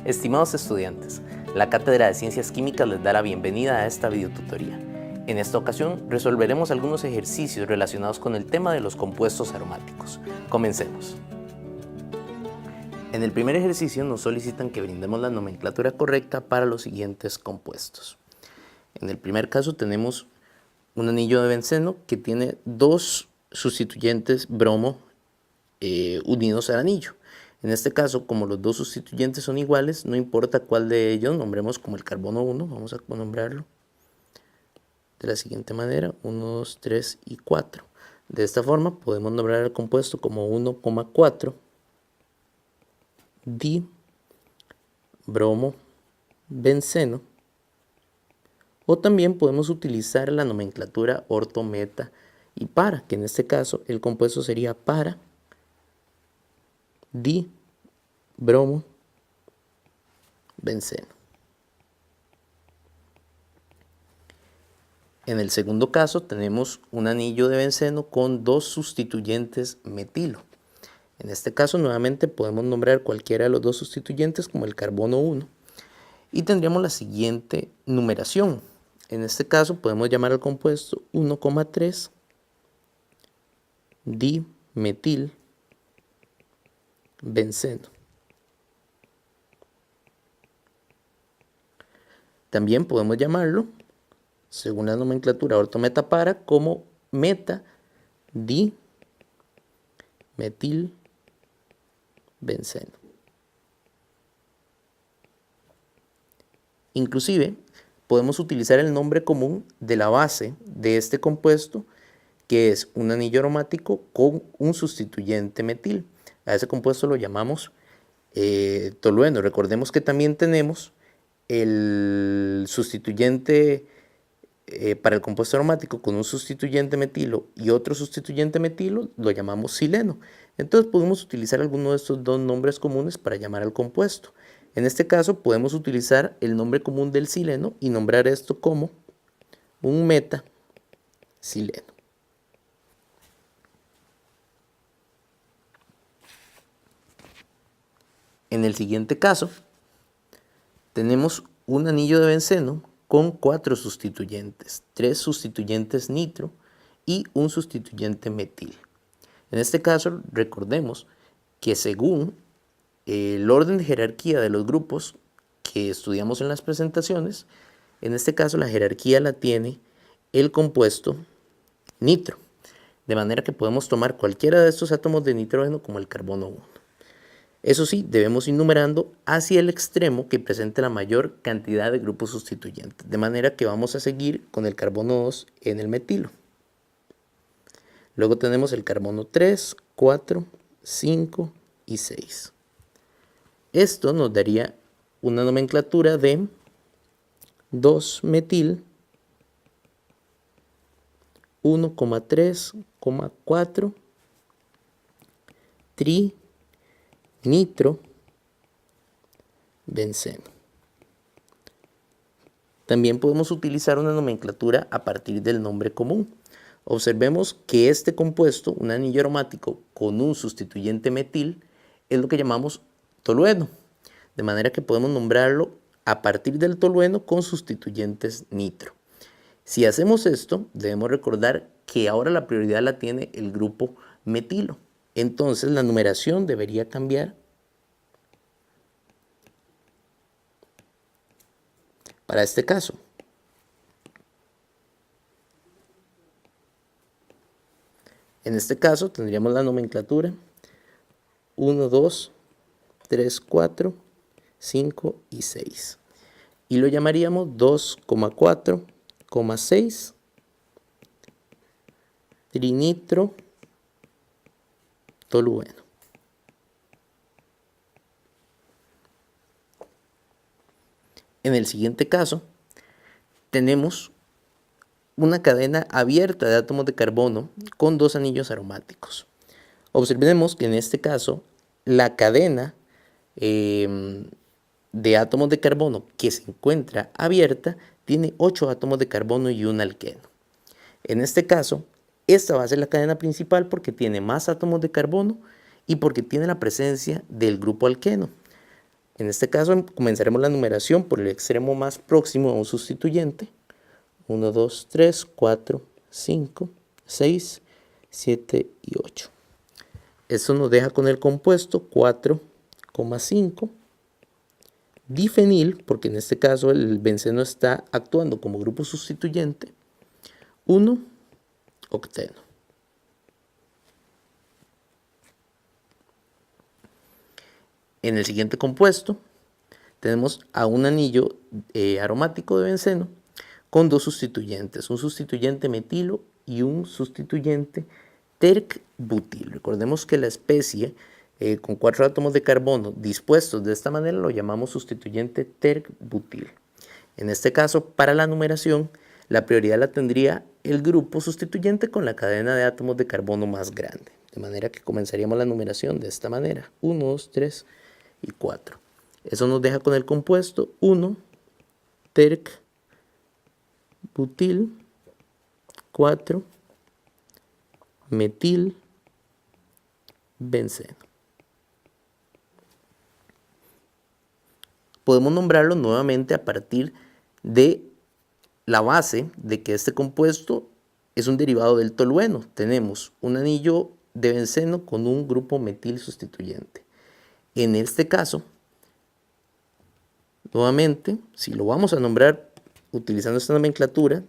Estimados estudiantes, la Cátedra de Ciencias Químicas les da la bienvenida a esta videotutoría. En esta ocasión resolveremos algunos ejercicios relacionados con el tema de los compuestos aromáticos. Comencemos. En el primer ejercicio nos solicitan que brindemos la nomenclatura correcta para los siguientes compuestos. En el primer caso tenemos un anillo de benceno que tiene dos sustituyentes bromo unidos al anillo. En este caso, como los dos sustituyentes son iguales, no importa cuál de ellos nombremos como el carbono 1, vamos a nombrarlo de la siguiente manera, 1, 2, 3 y 4. De esta forma podemos nombrar el compuesto como 1,4 dibromo benceno, o también podemos utilizar la nomenclatura orto, meta y para, que en este caso el compuesto sería para dibromo benceno. En el segundo caso tenemos un anillo de benceno con dos sustituyentes metilo. En este caso nuevamente podemos nombrar cualquiera de los dos sustituyentes como el carbono 1 y tendríamos la siguiente numeración. En este caso podemos llamar al compuesto 1,3 dimetil benceno. También podemos llamarlo, según la nomenclatura orto-meta para, como meta dimetil benceno. Inclusive podemos utilizar el nombre común de la base de este compuesto, que es un anillo aromático con un sustituyente metil. A ese compuesto lo llamamos tolueno. Recordemos que también tenemos el sustituyente para el compuesto aromático con un sustituyente metilo y otro sustituyente metilo, lo llamamos sileno. Entonces podemos utilizar alguno de estos dos nombres comunes para llamar al compuesto. En este caso podemos utilizar el nombre común del sileno y nombrar esto como un meta sileno. En el siguiente caso tenemos un anillo de benceno con 4 sustituyentes, 3 sustituyentes nitro y un sustituyente metil. En este caso recordemos que según el orden de jerarquía de los grupos que estudiamos en las presentaciones, en este caso la jerarquía la tiene el compuesto nitro, de manera que podemos tomar cualquiera de estos átomos de nitrógeno como el carbono 1. Eso sí, debemos ir numerando hacia el extremo que presente la mayor cantidad de grupos sustituyentes, de manera que vamos a seguir con el carbono 2 en el metilo. Luego tenemos el carbono 3, 4, 5 y 6. Esto nos daría una nomenclatura de 2-metil, 1,3,4 trinitro benceno. También podemos utilizar una nomenclatura a partir del nombre común. Observemos que este compuesto, un anillo aromático con un sustituyente metil, es lo que llamamos tolueno, de manera que podemos nombrarlo a partir del tolueno con sustituyentes nitro. Si hacemos esto, debemos recordar que ahora la prioridad la tiene el grupo metilo. Entonces la numeración debería cambiar para este caso. En este caso tendríamos la nomenclatura 1, 2, 3, 4, 5 y 6. Y lo llamaríamos 2,4,6 trinitro tolueno. En el siguiente caso tenemos una cadena abierta de átomos de carbono con dos anillos aromáticos. Observemos que en este caso la cadena de átomos de carbono que se encuentra abierta tiene 8 átomos de carbono y un alqueno. En este caso, esta va a ser la cadena principal porque tiene más átomos de carbono y porque tiene la presencia del grupo alqueno. En este caso comenzaremos la numeración por el extremo más próximo a un sustituyente. 1, 2, 3, 4, 5, 6, 7 y 8. Esto nos deja con el compuesto 4,5 difenil, porque en este caso el benceno está actuando como grupo sustituyente, 1 octeno. En el siguiente compuesto tenemos a un anillo aromático de benceno con dos sustituyentes, un sustituyente metilo y un sustituyente terc-butil. Recordemos que la especie con 4 átomos de carbono dispuestos de esta manera lo llamamos sustituyente terc-butil. En este caso, para la numeración, la prioridad la tendría el grupo sustituyente con la cadena de átomos de carbono más grande. De manera que comenzaríamos la numeración de esta manera: 1, 2, 3 y 4. Eso nos deja con el compuesto 1 terc-butil, 4 metil benceno. Podemos nombrarlo nuevamente a partir de la base de que este compuesto es un derivado del tolueno. Tenemos un anillo de benceno con un grupo metil sustituyente. En este caso, nuevamente, si lo vamos a nombrar utilizando esta nomenclatura,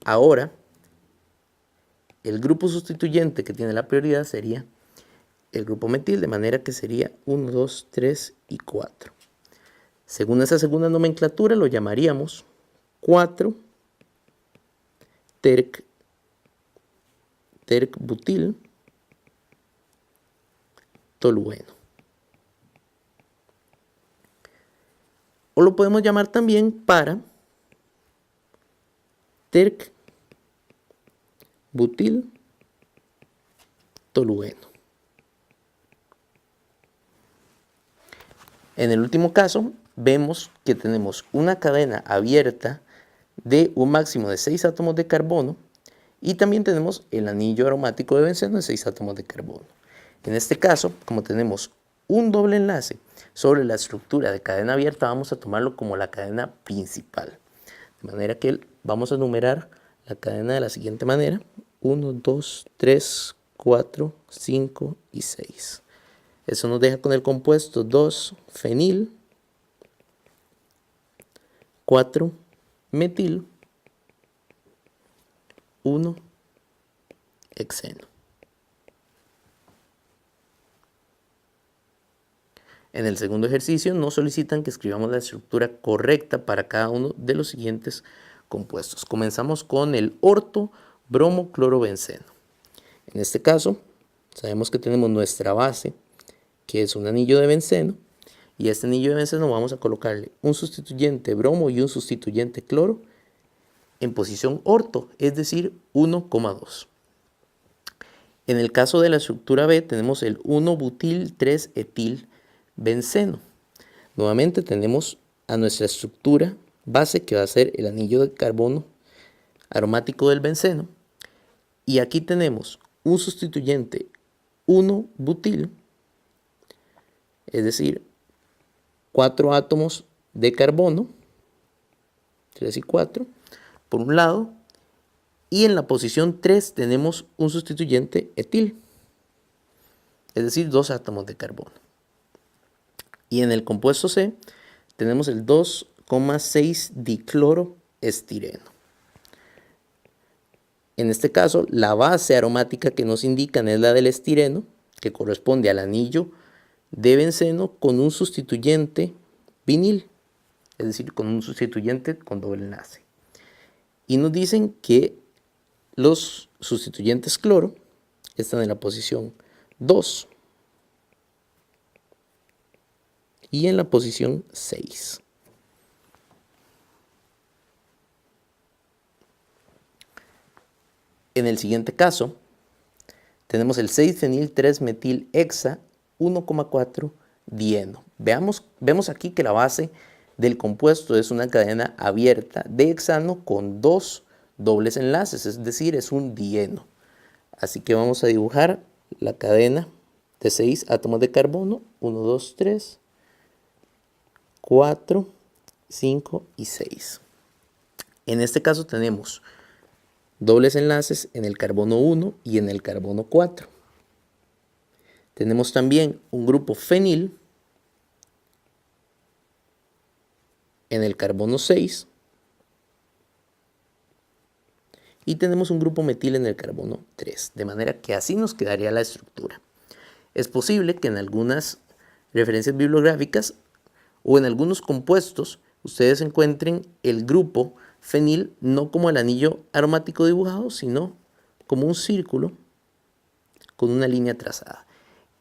ahora el grupo sustituyente que tiene la prioridad sería el grupo metil, de manera que sería 1, 2, 3 y 4. Según esa segunda nomenclatura lo llamaríamos 4 terc-butil tolueno. O lo podemos llamar también para terc-butil tolueno. En el último caso, vemos que tenemos una cadena abierta de un máximo de 6 átomos de carbono y también tenemos el anillo aromático de benceno de 6 átomos de carbono. En este caso, como tenemos un doble enlace sobre la estructura de cadena abierta, vamos a tomarlo como la cadena principal. De manera que vamos a numerar la cadena de la siguiente manera: 1, 2, 3, 4, 5 y 6. Eso nos deja con el compuesto 2 fenil, 4 metil, 1 hexeno. En el segundo ejercicio nos solicitan que escribamos la estructura correcta para cada uno de los siguientes compuestos. Comenzamos con el orto-bromo-cloro-benceno. En este caso, sabemos que tenemos nuestra base, que es un anillo de benceno, y a este anillo de benceno vamos a colocarle un sustituyente bromo y un sustituyente cloro en posición orto, es decir, 1,2. En el caso de la estructura B tenemos el 1-butil-3-etil benceno. Nuevamente tenemos a nuestra estructura base, que va a ser el anillo de carbono aromático del benceno, y aquí tenemos un sustituyente 1-butil, es decir, 4 átomos de carbono, 3 y 4, por un lado, y en la posición 3 tenemos un sustituyente etil, es decir, 2 átomos de carbono. Y en el compuesto C tenemos el 2,6 dicloroestireno. En este caso, la base aromática que nos indican es la del estireno, que corresponde al anillo de benceno con un sustituyente vinil, es decir, con un sustituyente con doble enlace. Y nos dicen que los sustituyentes cloro están en la posición 2 y en la posición 6. En el siguiente caso, tenemos el 6-fenil-3-metil-hexa 1,4 dieno. Vemos aquí que la base del compuesto es una cadena abierta de hexano con 2 dobles enlaces, es decir, es un dieno. Así que vamos a dibujar la cadena de 6 átomos de carbono, 1, 2, 3, 4, 5 y 6. En este caso tenemos dobles enlaces en el carbono 1 y en el carbono 4. Tenemos también un grupo fenil en el carbono 6 y tenemos un grupo metil en el carbono 3, de manera que así nos quedaría la estructura. Es posible que en algunas referencias bibliográficas o en algunos compuestos ustedes encuentren el grupo fenil no como el anillo aromático dibujado, sino como un círculo con una línea trazada.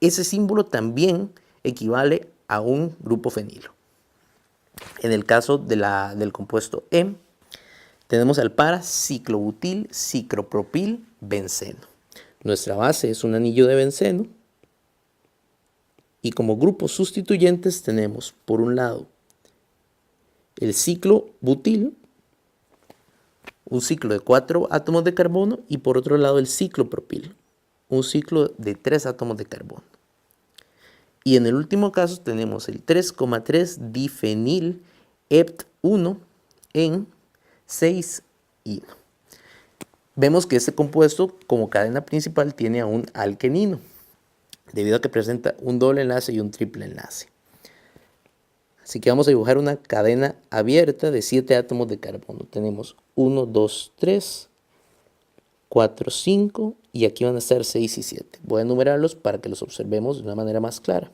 Ese símbolo también equivale a un grupo fenilo. En el caso del compuesto E, tenemos al para-ciclobutil, ciclopropil, benceno. Nuestra base es un anillo de benceno. Y como grupos sustituyentes tenemos, por un lado, el ciclobutil, un ciclo de 4 átomos de carbono, y por otro lado el ciclopropil, un ciclo de 3 átomos de carbono. Y en el último caso tenemos el 3,3 difenil EPT1 en 6 hino. Vemos que este compuesto como cadena principal tiene a un alquenino, debido a que presenta un doble enlace y un triple enlace. Así que vamos a dibujar una cadena abierta de 7 átomos de carbono. Tenemos 1, 2, 3, 4, 5 y aquí van a estar 6 y 7. Voy a enumerarlos para que los observemos de una manera más clara.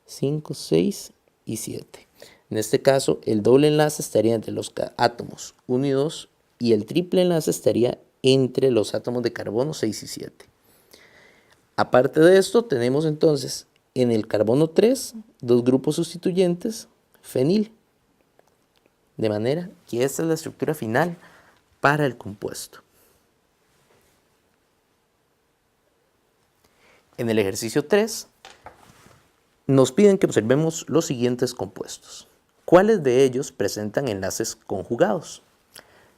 5, 6 y 7. En este caso, el doble enlace estaría entre los átomos 1 y 2 y el triple enlace estaría entre los átomos de carbono 6 y 7. Aparte de esto, tenemos entonces en el carbono 3 dos grupos sustituyentes fenil. De manera que esta es la estructura final para el compuesto. En el ejercicio 3 nos piden que observemos los siguientes compuestos. ¿Cuáles de ellos presentan enlaces conjugados?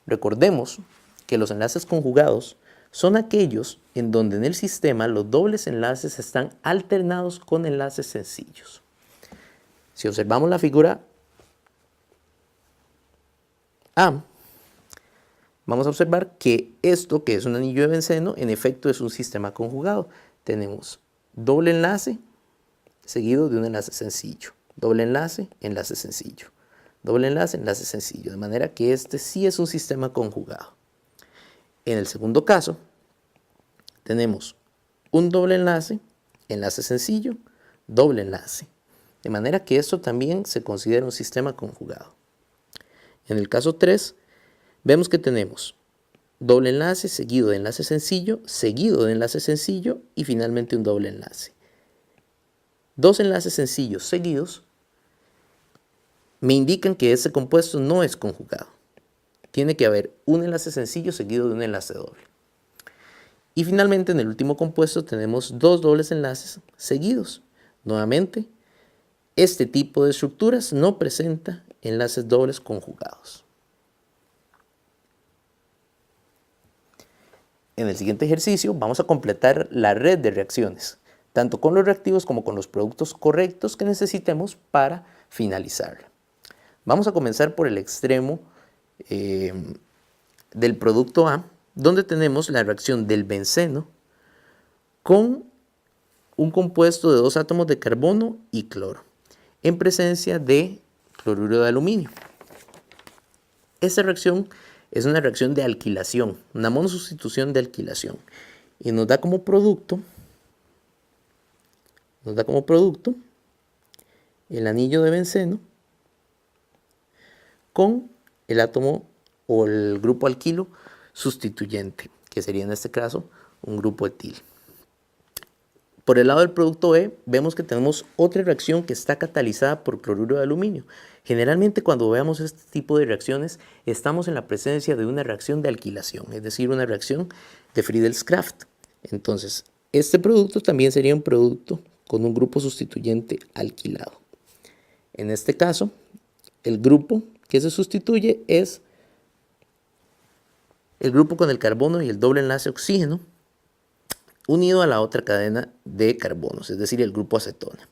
Recordemos que los enlaces conjugados son aquellos en donde en el sistema los dobles enlaces están alternados con enlaces sencillos. Si observamos la figura A, vamos a observar que esto, que es un anillo de benceno, en efecto es un sistema conjugado. Tenemos doble enlace seguido de un enlace sencillo. Doble enlace, enlace sencillo. Doble enlace, enlace sencillo. De manera que este sí es un sistema conjugado. En el segundo caso, tenemos un doble enlace, enlace sencillo, doble enlace. De manera que esto también se considera un sistema conjugado. En el caso 3, vemos que tenemos doble enlace seguido de enlace sencillo y finalmente un doble enlace. Dos enlaces sencillos seguidos me indican que ese compuesto no es conjugado. Tiene que haber un enlace sencillo seguido de un enlace doble. Y finalmente en el último compuesto tenemos dos dobles enlaces seguidos. Nuevamente, este tipo de estructuras no presenta enlaces dobles conjugados. En el siguiente ejercicio vamos a completar la red de reacciones, tanto con los reactivos como con los productos correctos que necesitemos para finalizarla. Vamos a comenzar por el extremo del producto A, donde tenemos la reacción del benceno con un compuesto de 2 átomos de carbono y cloro, en presencia de cloruro de aluminio. Esta reacción es una reacción de alquilación, una monosustitución de alquilación, y nos da como producto el anillo de benceno con el átomo o el grupo alquilo sustituyente, que sería en este caso un grupo etil. Por el lado del producto E, vemos que tenemos otra reacción que está catalizada por cloruro de aluminio. Generalmente cuando veamos este tipo de reacciones, estamos en la presencia de una reacción de alquilación, es decir, una reacción de Friedel-Crafts. Entonces, este producto también sería un producto con un grupo sustituyente alquilado. En este caso, el grupo que se sustituye es el grupo con el carbono y el doble enlace oxígeno unido a la otra cadena de carbonos, es decir, el grupo acetona.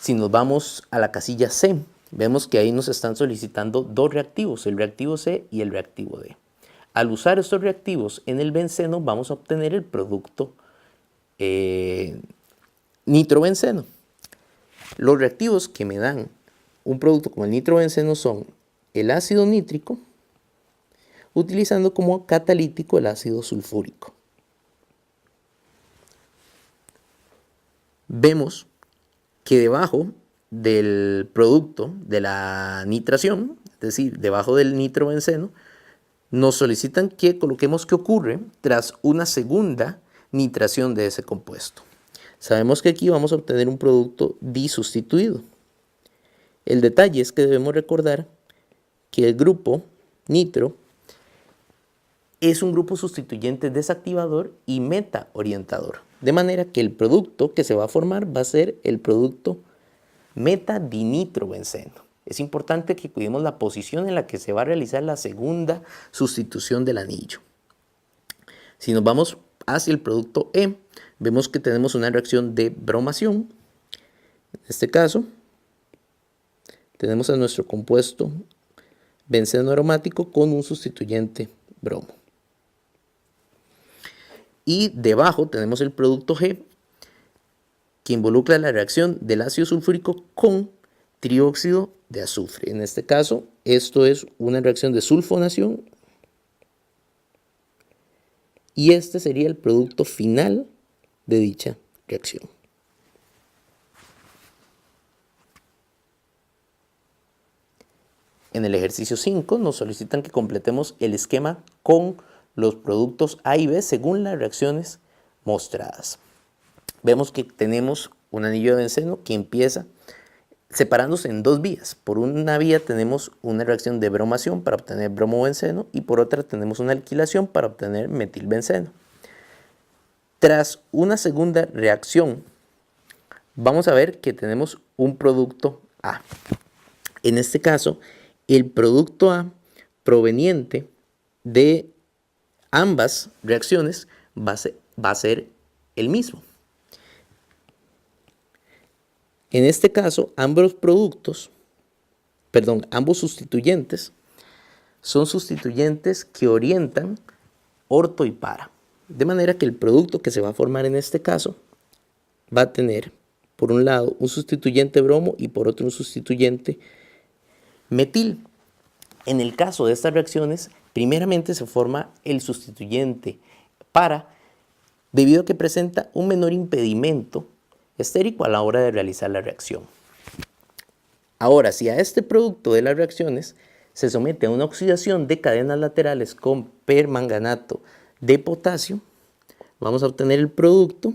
Si nos vamos a la casilla C, vemos que ahí nos están solicitando dos reactivos, el reactivo C y el reactivo D. Al usar estos reactivos en el benceno vamos a obtener el producto nitrobenceno. Los reactivos que me dan un producto como el nitrobenceno son el ácido nítrico, utilizando como catalítico el ácido sulfúrico. Vemos que debajo del producto de la nitración, es decir, debajo del nitrobenceno, nos solicitan que coloquemos qué ocurre tras una segunda nitración de ese compuesto. Sabemos que aquí vamos a obtener un producto disustituido. El detalle es que debemos recordar que el grupo nitro es un grupo sustituyente desactivador y meta orientador. De manera que el producto que se va a formar va a ser el producto metadinitrobenceno. Es importante que cuidemos la posición en la que se va a realizar la segunda sustitución del anillo. Si nos vamos hacia el producto E, vemos que tenemos una reacción de bromación. En este caso, tenemos a nuestro compuesto benceno aromático con un sustituyente bromo. Y debajo tenemos el producto G, que involucra la reacción del ácido sulfúrico con trióxido de azufre. En este caso, esto es una reacción de sulfonación. Y este sería el producto final de dicha reacción. En el ejercicio 5 nos solicitan que completemos el esquema con los productos A y B según las reacciones mostradas. Vemos que tenemos un anillo de benceno que empieza separándose en dos vías. Por una vía tenemos una reacción de bromación para obtener bromobenceno y por otra tenemos una alquilación para obtener metilbenceno. Tras una segunda reacción, vamos a ver que tenemos un producto A. En este caso, el producto A proveniente de ambas reacciones va a ser el mismo. En este caso, ambos sustituyentes son sustituyentes que orientan orto y para. De manera que el producto que se va a formar en este caso va a tener, por un lado, un sustituyente bromo y por otro un sustituyente metil. En el caso de estas reacciones, primeramente se forma el sustituyente para, debido a que presenta un menor impedimento estérico a la hora de realizar la reacción. Ahora, si a este producto de las reacciones se somete a una oxidación de cadenas laterales con permanganato de potasio, vamos a obtener el producto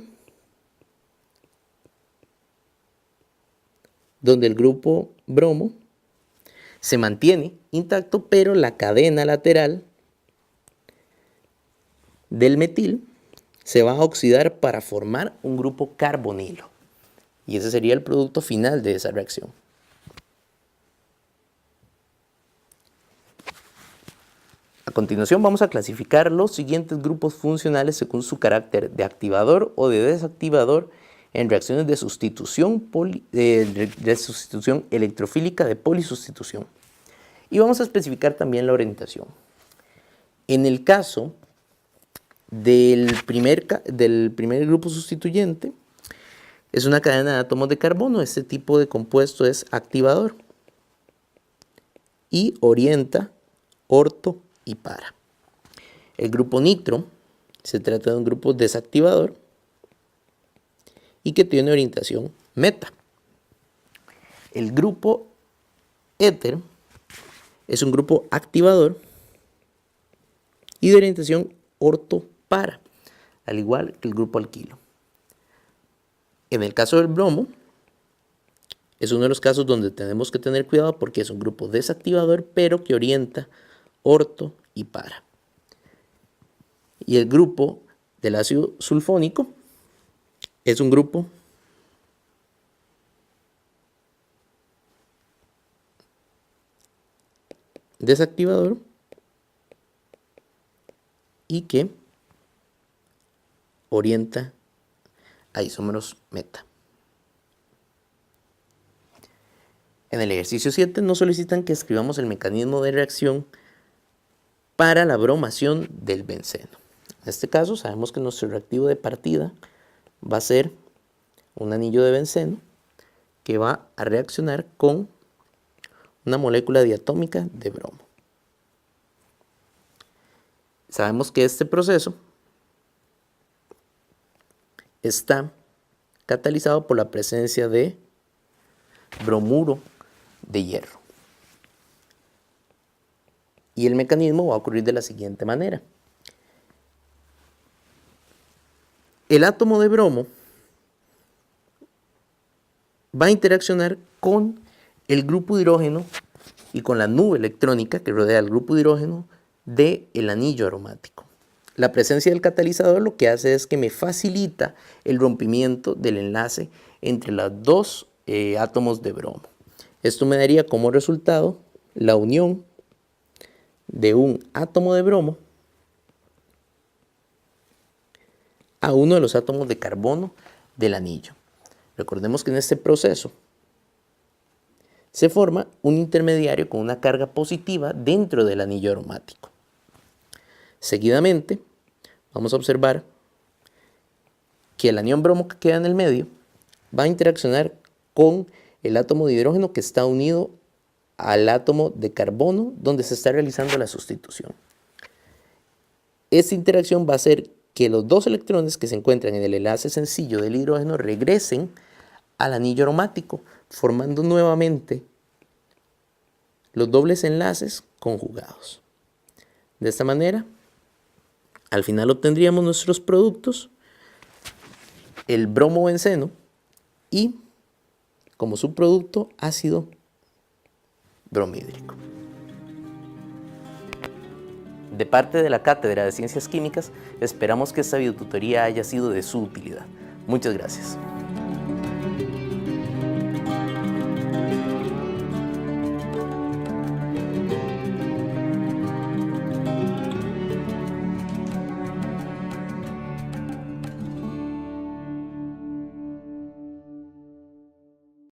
donde el grupo bromo se mantiene intacto, pero la cadena lateral del metil se va a oxidar para formar un grupo carbonilo. Y ese sería el producto final de esa reacción. A continuación vamos a clasificar los siguientes grupos funcionales según su carácter de activador o de desactivador en reacciones de sustitución, electrofílica de polisustitución. Y vamos a especificar también la orientación. En el caso del primer grupo sustituyente, es una cadena de átomos de carbono. Este tipo de compuesto es activador y orienta orto y para. El grupo nitro se trata de un grupo desactivador y que tiene orientación meta. El grupo éter es un grupo activador y de orientación orto para, al igual que el grupo alquilo. En el caso del bromo, es uno de los casos donde tenemos que tener cuidado porque es un grupo desactivador, pero que orienta orto y para. Y el grupo del ácido sulfónico es un grupo desactivador y que orienta a isómeros meta. En el ejercicio 7 nos solicitan que escribamos el mecanismo de reacción para la bromación del benceno. En este caso sabemos que nuestro reactivo de partida va a ser un anillo de benceno que va a reaccionar con una molécula diatómica de bromo. Sabemos que este proceso está catalizado por la presencia de bromuro de hierro. Y el mecanismo va a ocurrir de la siguiente manera. El átomo de bromo va a interaccionar con el grupo de hidrógeno y con la nube electrónica que rodea el grupo de hidrógeno del anillo aromático. La presencia del catalizador lo que hace es que me facilita el rompimiento del enlace entre los dos átomos de bromo. Esto me daría como resultado la unión de un átomo de bromo a uno de los átomos de carbono del anillo. Recordemos que en este proceso se forma un intermediario con una carga positiva dentro del anillo aromático. Seguidamente, vamos a observar que el anión bromo que queda en el medio va a interaccionar con el átomo de hidrógeno que está unido al átomo de carbono donde se está realizando la sustitución. Esta interacción va a hacer que los dos electrones que se encuentran en el enlace sencillo del hidrógeno regresen al anillo aromático, formando nuevamente los dobles enlaces conjugados. De esta manera, al final obtendríamos nuestros productos, el bromo-benceno y, como subproducto, ácido bromhídrico. De parte de la Cátedra de Ciencias Químicas, esperamos que esta videotutoría haya sido de su utilidad. Muchas gracias.